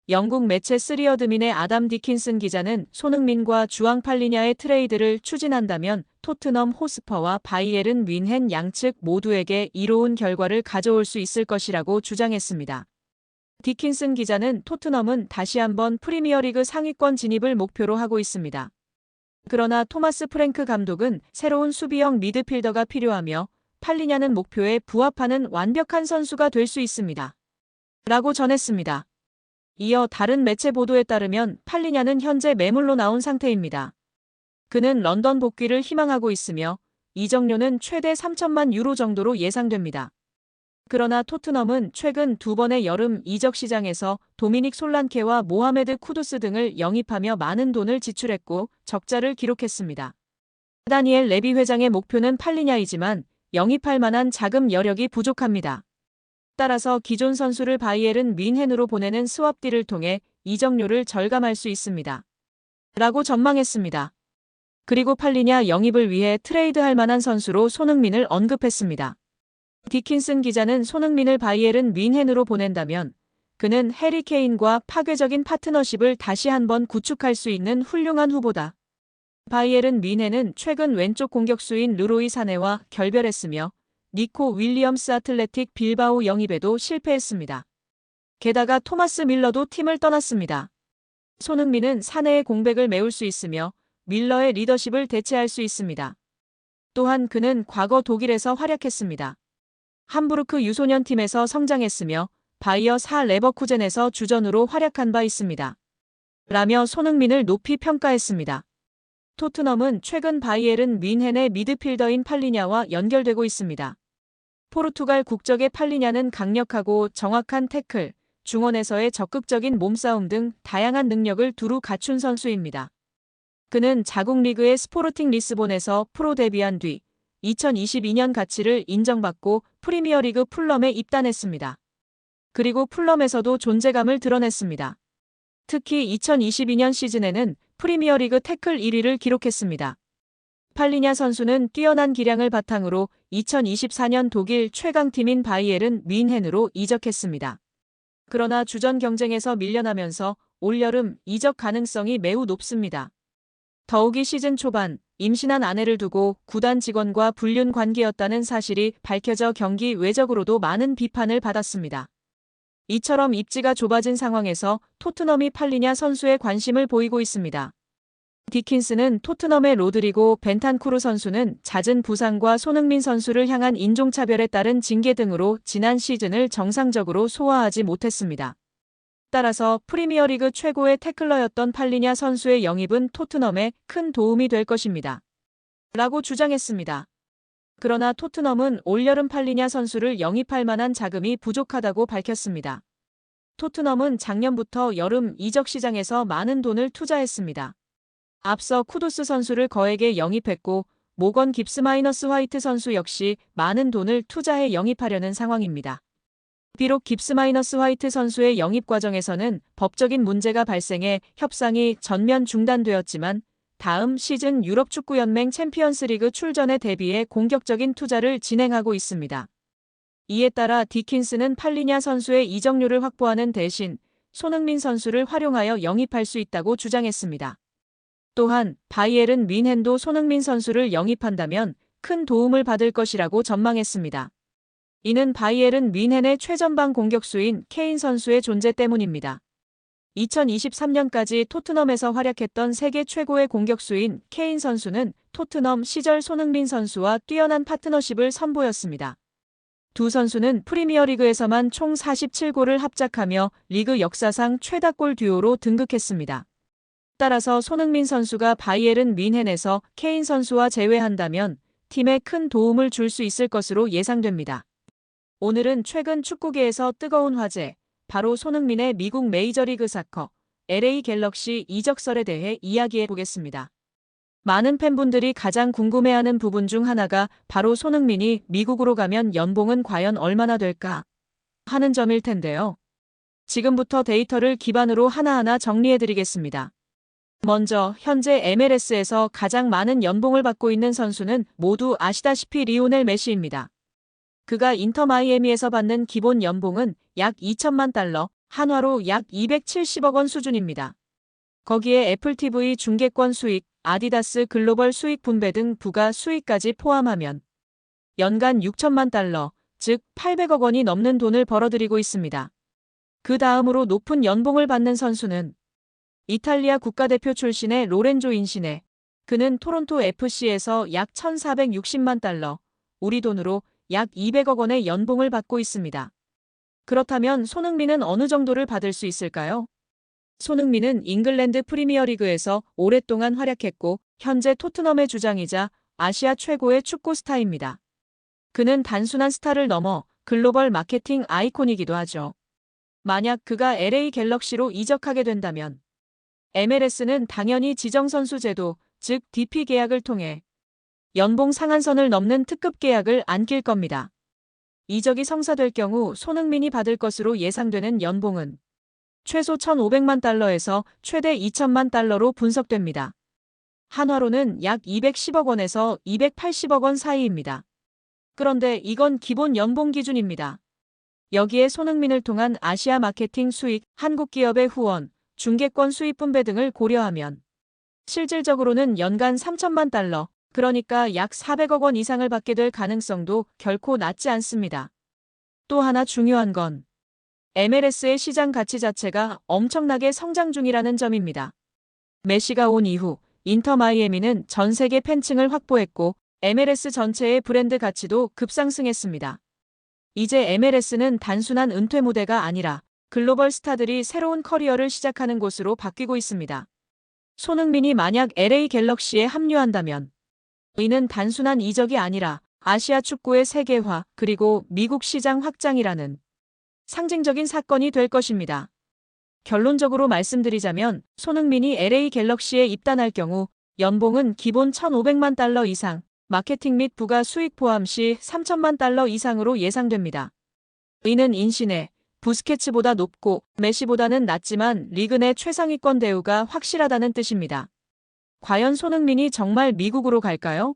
영국 매체 쓰리어드민의 아담 디킨슨 기자는 손흥민과 주앙 팔리냐의 트레이드를 추진한다면 토트넘 호스퍼와 바이에른 뮌헨 양측 모두에게 이로운 결과를 가져올 수 있을 것이라고 주장했습니다. 디킨슨 기자는 토트넘은 다시 한번 프리미어리그 상위권 진입을 목표로 하고 있습니다. 그러나 토마스 프랭크 감독은 새로운 수비형 미드필더가 필요하며 팔리냐는 목표에 부합하는 완벽한 선수가 될 수 있습니다. 라고 전했습니다. 이어 다른 매체 보도에 따르면 팔리냐는 현재 매물로 나온 상태입니다. 그는 런던 복귀를 희망하고 있으며 이적료는 최대 3천만 유로 정도로 예상됩니다. 그러나 토트넘은 최근 두 번의 여름 이적 시장에서 도미닉 솔란케와 모하메드 쿠두스 등을 영입하며 많은 돈을 지출했고 적자를 기록했습니다. 다니엘 레비 회장의 목표는 팔리냐이지만 영입할 만한 자금 여력이 부족합니다. 따라서 기존 선수를 바이에른 뮌헨으로 보내는 스왑딜을 통해 이적료를 절감할 수 있습니다. 라고 전망했습니다. 그리고 팔리냐 영입을 위해 트레이드할 만한 선수로 손흥민을 언급했습니다. 디킨슨 기자는 손흥민을 바이에른 뮌헨으로 보낸다면 그는 해리 케인과 파괴적인 파트너십을 다시 한번 구축할 수 있는 훌륭한 후보다. 바이에른 뮌헨은 최근 왼쪽 공격수인 르로이 사네와 결별했으며 니코 윌리엄스 아틀레틱 빌바오 영입에도 실패했습니다. 게다가 토마스 밀러도 팀을 떠났습니다. 손흥민은 사내의 공백을 메울 수 있으며 밀러의 리더십을 대체할 수 있습니다. 또한 그는 과거 독일에서 활약했습니다. 함부르크 유소년 팀에서 성장했으며 바이어 사 레버쿠젠에서 주전으로 활약한 바 있습니다. 라며 손흥민을 높이 평가했습니다. 토트넘은 최근 바이에른 뮌헨의 미드필더인 팔리냐와 연결되고 있습니다. 포르투갈 국적의 팔리냐는 강력하고 정확한 태클, 중원에서의 적극적인 몸싸움 등 다양한 능력을 두루 갖춘 선수입니다. 그는 자국 리그의 스포르팅 리스본에서 프로 데뷔한 뒤 2022년 가치를 인정받고 프리미어리그 풀럼에 입단했습니다. 그리고 풀럼에서도 존재감을 드러냈습니다. 특히 2022년 시즌에는 프리미어리그 태클 1위를 기록했습니다. 팔리냐 선수는 뛰어난 기량을 바탕으로 2024년 독일 최강팀인 바이에른 뮌헨으로 이적했습니다. 그러나 주전 경쟁에서 밀려나면서 올여름 이적 가능성이 매우 높습니다. 더욱이 시즌 초반 임신한 아내를 두고 구단 직원과 불륜 관계였다는 사실이 밝혀져 경기 외적으로도 많은 비판을 받았습니다. 이처럼 입지가 좁아진 상황에서 토트넘이 팔리냐 선수에 관심을 보이고 있습니다. 디킨스는 토트넘의 로드리고 벤탄쿠르 선수는 잦은 부상과 손흥민 선수를 향한 인종차별에 따른 징계 등으로 지난 시즌을 정상적으로 소화하지 못했습니다. 따라서 프리미어리그 최고의 태클러였던 팔리냐 선수의 영입은 토트넘에 큰 도움이 될 것입니다. 라고 주장했습니다. 그러나 토트넘은 올여름 팔리냐 선수를 영입할 만한 자금이 부족하다고 밝혔습니다. 토트넘은 작년부터 여름 이적 시장에서 많은 돈을 투자했습니다. 앞서 쿠두스 선수를 거액에 영입했고 모건 깁스 마이너스 화이트 선수 역시 많은 돈을 투자해 영입하려는 상황입니다. 비록 깁스 마이너스 화이트 선수의 영입 과정에서는 법적인 문제가 발생해 협상이 전면 중단되었지만 다음 시즌 유럽축구연맹 챔피언스리그 출전에 대비해 공격적인 투자를 진행하고 있습니다. 이에 따라 디킨스는 팔리냐 선수의 이적료를 확보하는 대신 손흥민 선수를 활용하여 영입할 수 있다고 주장했습니다. 또한 바이에른 뮌헨도 손흥민 선수를 영입한다면 큰 도움을 받을 것이라고 전망했습니다. 이는 바이에른 뮌헨의 최전방 공격수인 케인 선수의 존재 때문입니다. 2023년까지 토트넘에서 활약했던 세계 최고의 공격수인 케인 선수는 토트넘 시절 손흥민 선수와 뛰어난 파트너십을 선보였습니다. 두 선수는 프리미어리그에서만 총 47골을 합작하며 리그 역사상 최다골 듀오로 등극했습니다. 따라서 손흥민 선수가 바이에른 뮌헨에서 케인 선수와 재회한다면 팀에 큰 도움을 줄 수 있을 것으로 예상됩니다. 오늘은 최근 축구계에서 뜨거운 화제, 바로 손흥민의 미국 메이저리그 사커, LA 갤럭시 이적설에 대해 이야기해 보겠습니다. 많은 팬분들이 가장 궁금해하는 부분 중 하나가 바로 손흥민이 미국으로 가면 연봉은 과연 얼마나 될까 하는 점일 텐데요. 지금부터 데이터를 기반으로 하나하나 정리해 드리겠습니다. 먼저 현재 MLS에서 가장 많은 연봉을 받고 있는 선수는 모두 아시다시피 리오넬 메시입니다. 그가 인터 마이애미에서 받는 기본 연봉은 약 $2천만, 한화로 약 270억 원 수준입니다. 거기에 애플TV 중계권 수익, 아디다스 글로벌 수익 분배 등 부가 수익까지 포함하면 연간 6천만 달러, 즉 800억 원이 넘는 돈을 벌어들이고 있습니다. 그 다음으로 높은 연봉을 받는 선수는 이탈리아 국가대표 출신의 로렌조 인시네. 그는 토론토 FC에서 약 1,460만 달러, 우리 돈으로 약 200억 원의 연봉을 받고 있습니다. 그렇다면 손흥민은 어느 정도를 받을 수 있을까요? 손흥민은 잉글랜드 프리미어리그에서 오랫동안 활약했고 현재 토트넘의 주장이자 아시아 최고의 축구 스타입니다. 그는 단순한 스타를 넘어 글로벌 마케팅 아이콘이기도 하죠. 만약 그가 LA 갤럭시로 이적하게 된다면 MLS는 당연히 지정선수 제도, 즉 DP 계약을 통해 연봉 상한선을 넘는 특급 계약을 안길 겁니다. 이적이 성사될 경우 손흥민이 받을 것으로 예상되는 연봉은 최소 1,500만 달러에서 최대 2천만 달러로 분석됩니다. 한화로는 약 210억 원에서 280억 원 사이입니다. 그런데 이건 기본 연봉 기준입니다. 여기에 손흥민을 통한 아시아 마케팅 수익, 한국 기업의 후원, 중계권 수입 분배 등을 고려하면 실질적으로는 연간 3천만 달러, 그러니까 약 400억 원 이상을 받게 될 가능성도 결코 낮지 않습니다. 또 하나 중요한 건 MLS의 시장 가치 자체가 엄청나게 성장 중이라는 점입니다. 메시가 온 이후 인터 마이애미는 전 세계 팬층을 확보했고 MLS 전체의 브랜드 가치도 급상승했습니다. 이제 MLS는 단순한 은퇴 무대가 아니라 글로벌 스타들이 새로운 커리어를 시작하는 곳으로 바뀌고 있습니다. 손흥민이 만약 LA 갤럭시에 합류한다면 이는 단순한 이적이 아니라 아시아 축구의 세계화 그리고 미국 시장 확장이라는 상징적인 사건이 될 것입니다. 결론적으로 말씀드리자면 손흥민이 LA 갤럭시에 입단할 경우 연봉은 기본 1,500만 달러 이상, 마케팅 및 부가 수익 포함 시 3천만 달러 이상으로 예상됩니다. 이는 인시네, 부스케츠보다 높고 메시보다는 낮지만 리그 내 최상위권 대우가 확실하다는 뜻입니다. 과연 손흥민이 정말 미국으로 갈까요?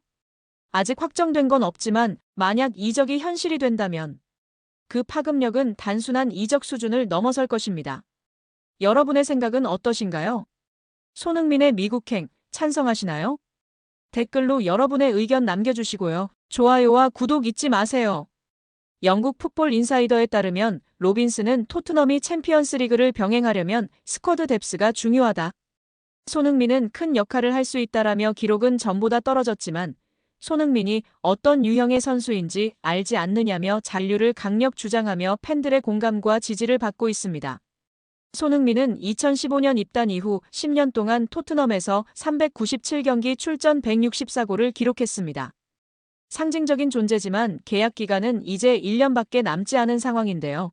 아직 확정된 건 없지만 만약 이적이 현실이 된다면 그 파급력은 단순한 이적 수준을 넘어설 것입니다. 여러분의 생각은 어떠신가요? 손흥민의 미국행 찬성하시나요? 댓글로 여러분의 의견 남겨주시고요. 좋아요와 구독 잊지 마세요. 영국 풋볼 인사이더에 따르면 로빈스는 토트넘이 챔피언스 리그를 병행하려면 스쿼드 뎁스가 중요하다. 손흥민은 큰 역할을 할 수 있다라며 기록은 전보다 떨어졌지만 손흥민이 어떤 유형의 선수인지 알지 않느냐며 잔류를 강력 주장하며 팬들의 공감과 지지를 받고 있습니다. 손흥민은 2015년 입단 이후 10년 동안 토트넘에서 397경기 출전 164골을 기록했습니다. 상징적인 존재지만 계약 기간은 이제 1년밖에 남지 않은 상황인데요.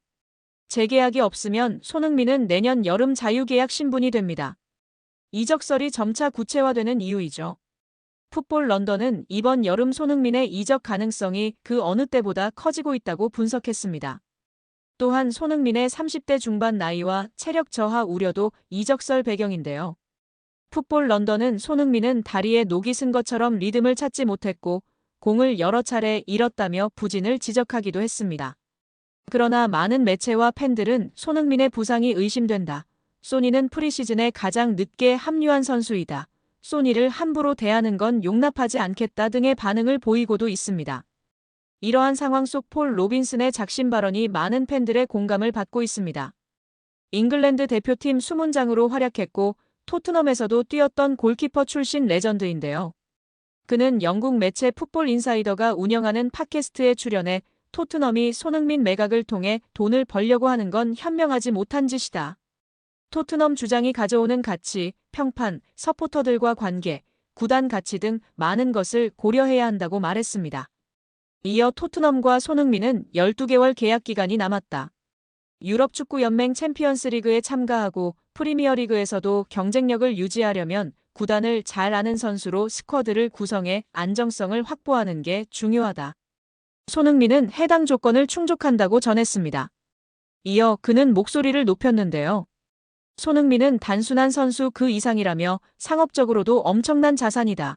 재계약이 없으면 손흥민은 내년 여름 자유계약 신분이 됩니다. 이적설이 점차 구체화되는 이유이죠. 풋볼 런던은 이번 여름 손흥민의 이적 가능성이 그 어느 때보다 커지고 있다고 분석했습니다. 또한 손흥민의 30대 중반 나이와 체력 저하 우려도 이적설 배경인데요. 풋볼 런던은 손흥민은 다리에 녹이 쓴 것처럼 리듬을 찾지 못했고 공을 여러 차례 잃었다며 부진을 지적하기도 했습니다. 그러나 많은 매체와 팬들은 손흥민의 부상이 의심된다. 소니는 프리시즌에 가장 늦게 합류한 선수이다. 소니를 함부로 대하는 건 용납하지 않겠다 등의 반응을 보이고도 있습니다. 이러한 상황 속 폴 로빈슨의 작심 발언이 많은 팬들의 공감을 받고 있습니다. 잉글랜드 대표팀 수문장으로 활약했고 토트넘에서도 뛰었던 골키퍼 출신 레전드인데요. 그는 영국 매체 풋볼 인사이더가 운영하는 팟캐스트에 출연해 토트넘이 손흥민 매각을 통해 돈을 벌려고 하는 건 현명하지 못한 짓이다. 토트넘 주장이 가져오는 가치, 평판, 서포터들과 관계, 구단 가치 등 많은 것을 고려해야 한다고 말했습니다. 이어 토트넘과 손흥민은 12개월 계약 기간이 남았다. 유럽축구연맹 챔피언스리그에 참가하고 프리미어리그에서도 경쟁력을 유지하려면 구단을 잘 아는 선수로 스쿼드를 구성해 안정성을 확보하는 게 중요하다. 손흥민은 해당 조건을 충족한다고 전했습니다. 이어 그는 목소리를 높였는데요. 손흥민은 단순한 선수 그 이상이라며 상업적으로도 엄청난 자산이다.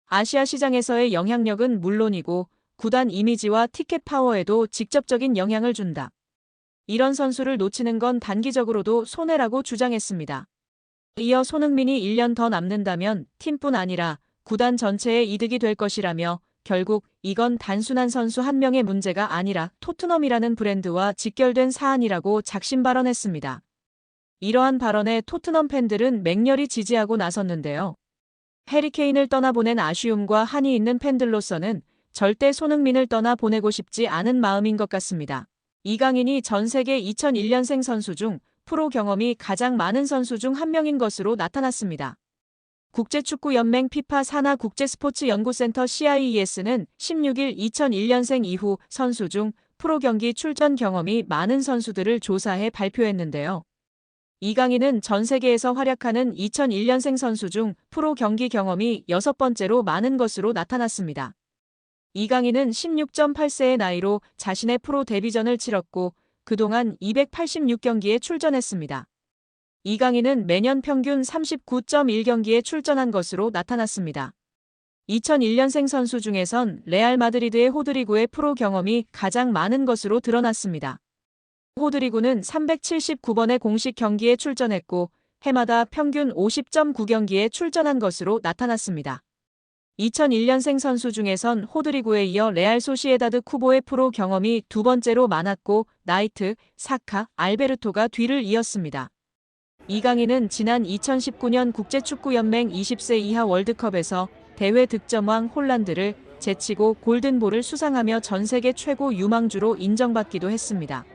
아시아 시장에서의 영향력은 물론이고 구단 이미지와 티켓 파워에도 직접적인 영향을 준다. 이런 선수를 놓치는 건 단기적으로도 손해라고 주장했습니다. 이어 손흥민이 1년 더 남는다면 팀뿐 아니라 구단 전체에 이득이 될 것이라며 결국 이건 단순한 선수 한 명의 문제가 아니라 토트넘이라는 브랜드와 직결된 사안이라고 작심 발언했습니다. 이러한 발언에 토트넘 팬들은 맹렬히 지지하고 나섰는데요. 해리 케인을 떠나보낸 아쉬움과 한이 있는 팬들로서는 절대 손흥민을 떠나보내고 싶지 않은 마음인 것 같습니다. 이강인이 전 세계 2001년생 선수 중 프로 경험이 가장 많은 선수 중 한 명인 것으로 나타났습니다. 국제축구연맹 FIFA 산하국제스포츠연구센터 CIES는 16일 2001년생 이후 선수 중 프로 경기 출전 경험이 많은 선수들을 조사해 발표했는데요. 이강인은 전 세계에서 활약하는 2001년생 선수 중 프로 경기 경험이 6번째로 많은 것으로 나타났습니다. 이강인은 16.8세의 나이로 자신의 프로 데뷔전을 치렀고 그동안 286경기에 출전했습니다. 이강인은 매년 평균 39.1경기에 출전한 것으로 나타났습니다. 2001년생 선수 중에선 레알 마드리드의 호드리구의 프로 경험이 가장 많은 것으로 드러났습니다. 호드리구는 379번의 공식 경기에 출전했고 해마다 평균 50.9경기에 출전한 것으로 나타났습니다. 2001년생 선수 중에선 호드리구에 이어 레알 소시에다드 쿠보의 프로 경험이 두 번째로 많았고 나이트, 사카, 알베르토가 뒤를 이었습니다. 이강인은 지난 2019년 국제축구연맹 20세 이하 월드컵에서 대회 득점왕 홀란드를 제치고 골든볼을 수상하며 전 세계 최고 유망주로 인정받기도 했습니다.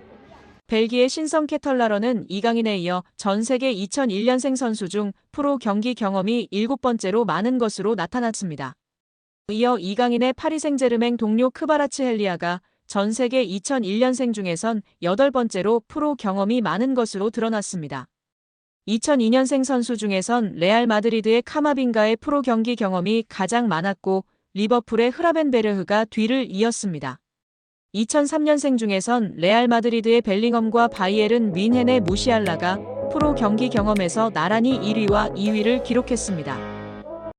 벨기에 신성 케털라러는 이강인에 이어 전 세계 2001년생 선수 중 프로 경기 경험이 7번째로 많은 것으로 나타났습니다. 이어 이강인의 파리 생제르맹 동료 크바라츠헬리아가 전 세계 2001년생 중에선 8번째로 프로 경험이 많은 것으로 드러났습니다. 2002년생 선수 중에선 레알 마드리드의 카마빙가의 프로 경기 경험이 가장 많았고 리버풀의 흐라벤베르흐가 뒤를 이었습니다. 2003년생 중에선 레알 마드리드의 벨링엄과 바이에른 뮌헨의 무시알라가 프로 경기 경험에서 나란히 1위와 2위를 기록했습니다.